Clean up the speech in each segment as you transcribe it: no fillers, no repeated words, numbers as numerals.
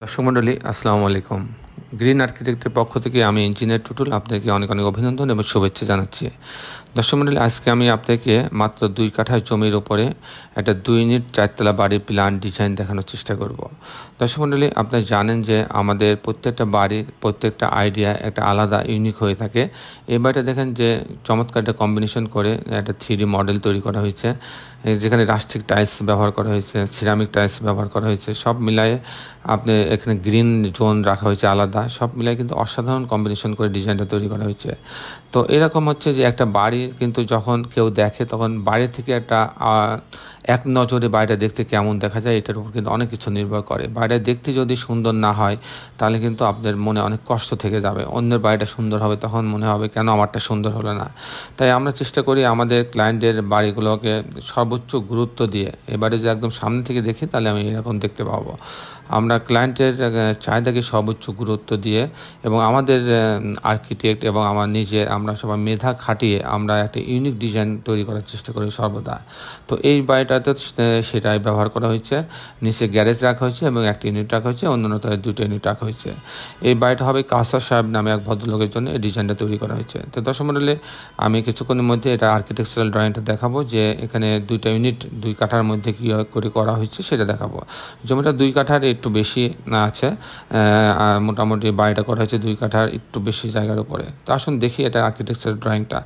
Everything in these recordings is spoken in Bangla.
দর্শক মণ্ডলী আসসালামু আলাইকুম। গ্রিন আর্কিটেক্টের পক্ষ থেকে আমি ইঞ্জিনিয়ার টুটুল আপনাকে অনেক অনেক অভিনন্দন এবং শুভেচ্ছা জানাচ্ছি। দর্শক মণ্ডলী, আজকে আমি আপনাকে মাত্র 2 কাঠা জমির ওপরে একটা 2 ইউনিট 4তলা বাড়ির প্ল্যান ডিজাইন দেখানোর চেষ্টা করব। দর্শক মণ্ডলী, আপনারা জানেন যে আমাদের প্রত্যেকটা বাড়ির প্রত্যেকটা আইডিয়া একটা আলাদা ইউনিক হয়ে থাকে। এই বাড়িটা দেখেন যে চমৎকার একটা কম্বিনেশন করে একটা 3D মডেল তৈরি করা হয়েছে, যেখানে রাস্টিক টাইলস ব্যবহার করা হয়েছে, সিরামিক টাইলস ব্যবহার করা হয়েছে, সব মিলায়ে আপনি এখানে গ্রিন জোন রাখা হয়েছে আলাদা, সব মিলাই কিন্তু অসাধারণ কম্বিনেশন করে ডিজাইনটা তৈরি করা হয়েছে। তো এরকম হচ্ছে যে একটা বাড়ি কিন্তু যখন কেউ দেখে তখন বাইরে থেকে একটা এক নজরে বাড়িটা দেখতে কেমন দেখা যায় এটার উপর কিন্তু অনেক কিছু নির্ভর করে। বাড়িটা দেখতে যদি সুন্দর না হয় তাহলে কিন্তু আপনার মনে অনেক কষ্ট থেকে যাবে। অন্যের বাড়িটা সুন্দর হবে তখন মনে হবে কেন আমারটা সুন্দর হলো না। তাই আমরা চেষ্টা করি আমাদের ক্লায়েন্টের বাড়িগুলোকে সর্বোচ্চ গুরুত্ব দিয়ে, এবারে যে একদম সামনে থেকে দেখি তাহলে আমি এরকম দেখতে পাবো। আমরা ক্লায়েন্টের চাহিদাকে সর্বোচ্চ গুরুত্ব দিয়ে এবং আমাদের আর্কিটেক্ট এবং আমার নিজের আমরা সবাই মেধা খাটিয়ে আমরা একটা ইউনিক ডিজাইন তৈরি করার চেষ্টা করি সর্বদা। তো এই বাড়িটাতে সেটাই ব্যবহার করা হয়েছে। নিচে গ্যারেজ রাখা হয়েছে এবং একটা ইউনিট রাখা হয়েছে, অন্যান্য তাদের 2টা ইউনিট রাখা হয়েছে। এই বাড়িটা হবে কাসার সাহেব নামে এক ভদ্রলোকের জন্য এই ডিজাইনটা তৈরি করা হয়েছে। তো দর্শক মণ্ডলী, আমি কিছুক্ষণের মধ্যে এটা আর্কিটেকচারাল ড্রয়িংটা দেখাবো যে এখানে 2টা ইউনিট 2 কাঠার মধ্যে কী করে করা হয়েছে সেটা দেখাবো। জমিটা 2 কাঠার একটু বেশি আছে, মোটামুটি বাড়িটা করা হয়েছে 2 কাঠার একটু বেশি জায়গার উপরে। তো আসুন দেখি এটা আর্কিটেকচারাল ড্রয়িংটা।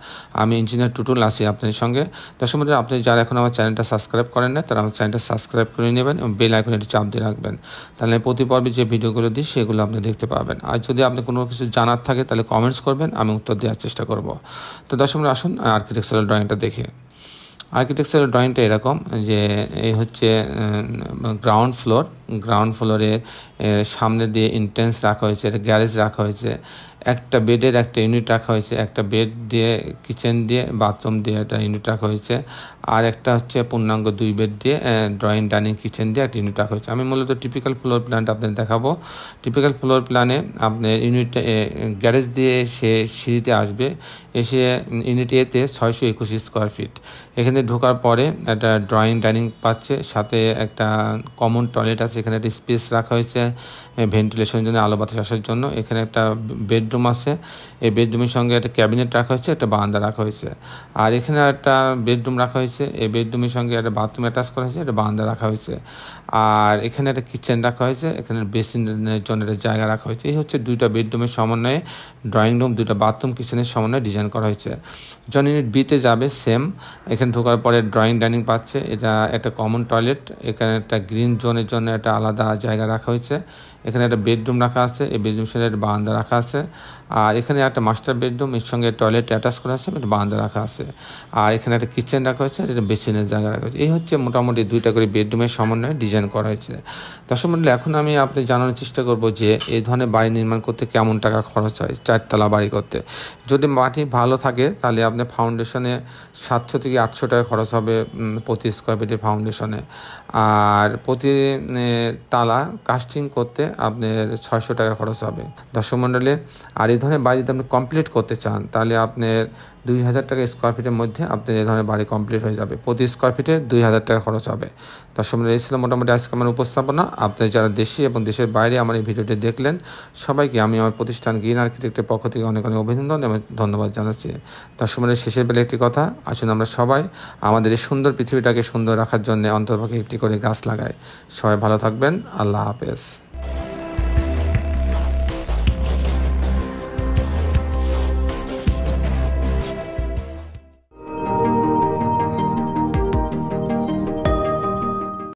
আমি ইঞ্জিনিয়ার টুটুল আছি আপনাদের সঙ্গে। দর্শক মণ্ডলী, আপনি যারা এখন আমার চ্যানেলটা সাবস্ক্রাইব করেন না তারা আমার চ্যানেলটা সাবস্ক্রাইব করে নেবেন এবং বেল আইকনে চাপ দিয়ে রাখবেন, তাহলে প্রতি পর্বে যে ভিডিওগুলো দিই সেগুলো আপনি দেখতে পাবেন। আর যদি আপনি কোনো কিছু জানার থাকে তাহলে কমেন্টস করবেন, আমি উত্তর দেওয়ার চেষ্টা করব। তো দর্শক মণ্ডলী, আসুন আর্কিটেকচারাল ড্রয়িংটা দেখে। আর্কিটেকচারাল ড্রয়িংটা এরকম যে এই হচ্ছে গ্রাউন্ড ফ্লোরে সামনে দিয়ে এন্ট্রান্স রাখা হয়েছে, একটা গ্যারেজ রাখা হয়েছে, একটা বেডের একটা ইউনিট রাখা হয়েছে, একটা বেড দিয়ে কিচেন দিয়ে বাথরুম দিয়ে একটা ইউনিট রাখা হয়েছে, আর একটা হচ্ছে পূর্ণাঙ্গ 2 বেড দিয়ে ড্রয়িং ডাইনিং কিচেন দিয়ে একটা ইউনিট রাখা হয়েছে। আমি মূলত টিপিক্যাল ফ্লোর প্ল্যানটা আপনাদের দেখাবো। টিপিক্যাল ফ্লোর প্ল্যানে আপনার ইউনিটটা গ্যারেজ দিয়ে সে সিঁড়িতে আসবে, এসে ইউনিট এতে 621 স্কোয়ার ফিট। এখানে ঢোকার পরে একটা ড্রয়িং ডাইনিং পাচ্ছে, সাথে একটা কমন টয়লেট আছে, এখানে একটা স্পেস রাখা হয়েছে ভেন্টিলেশনের জন্য, আলো বাতাস আসার জন্য। এখানে একটা বেডরুম আছে, এই বেডরুমের সঙ্গে একটা ক্যাবিনেট রাখা হয়েছে, একটা বারান্দা রাখা হয়েছে। আর এখানে একটা বেডরুম রাখা হয়েছে, এই বেডরুমের সঙ্গে একটা বাথরুম অ্যাটাচ করা হয়েছে, একটা বারান্দা রাখা হয়েছে। আর এখানে একটা কিচেন রাখা হয়েছে, এখানে বেসিনের জন্য একটা জায়গা রাখা হয়েছে। এই হচ্ছে 2টা বেডরুমের সমন্বয়ে ড্রয়িং রুম, 2টা বাথরুম কিচেনের সমন্বয়ে ডিজাইন করা হয়েছে। জন ইউনিট বিতে যাবে সেম, এখানে ঢোকার পরে ড্রয়িং ডাইনিং পাচ্ছে, এটা একটা কমন টয়লেট, এখানে একটা গ্রিন জোনের জন্য একটা আলাদা জায়গা রাখা হয়েছে, এখানে একটা বেডরুম রাখা আছে, এই বেডরুমের সাথে একটা বারান্দা রাখা আছে। আর এখানে একটা মাস্টার বেডরুম, এর সঙ্গে টয়লেট অ্যাটাচ করা আছে, একটা বারান্দা রাখা আছে। আর এখানে একটা কিচেন রাখা হয়েছে, এটা বেসিনের জায়গা রাখা হয়েছে। এই হচ্ছে মোটামুটি 2টা করে বেডরুমের সমন্বয়ে ডিজাইন করা হয়েছে। দর্শক মণ্ডলী, এখন আমি আপনি জানানোর চেষ্টা করব যে এই ধরনের বাড়ি নির্মাণ করতে কেমন টাকা খরচ হয় 4তলা বাড়ি করতে। যদি মাটি ভালো থাকে তাহলে আপনার ফাউন্ডেশনে 700 থেকে 800 টাকা খরচ হবে প্রতি স্কোয়ার ফিটের ফাউন্ডেশনে। আর প্রতি তালা কাস্টিং করতে আপনার 600 টাকা খরচ হবে। দর্শক মণ্ডলী, আর এই ধরনের বাড়ি যদি আপনি কমপ্লিট করতে চান তাহলে আপনার 2000 টাকা স্কোয়ার ফিটের মধ্যে আপনার এই ধরনের বাড়ি কমপ্লিট হয়ে যাবে। প্রতি স্কোয়ার ফিটে 2000 টাকা খরচ হবে। দর্শক মণ্ডলী, এই ছিল মোটামুটি আজকে আমার উপস্থাপনা। আপনি যারা দেশে এবং দেশের বাইরে আমার এই ভিডিওটি দেখলেন সবাইকে আমি আমার প্রতিষ্ঠান গ্রিন আর্কিটেক্টের পক্ষ থেকে অনেক অনেক অভিনন্দন এবং ধন্যবাদ জানাচ্ছি। দর্শক মণ্ডলী, শেষের বেলা একটি কথা, আসুন আমরা সবাই আমাদের এই সুন্দর পৃথিবীটাকে সুন্দর রাখার জন্য অন্ততপক্ষে একটি করে গাছ লাগাই। সবাই ভালো থাকবেন। আল্লাহ হাফেজ।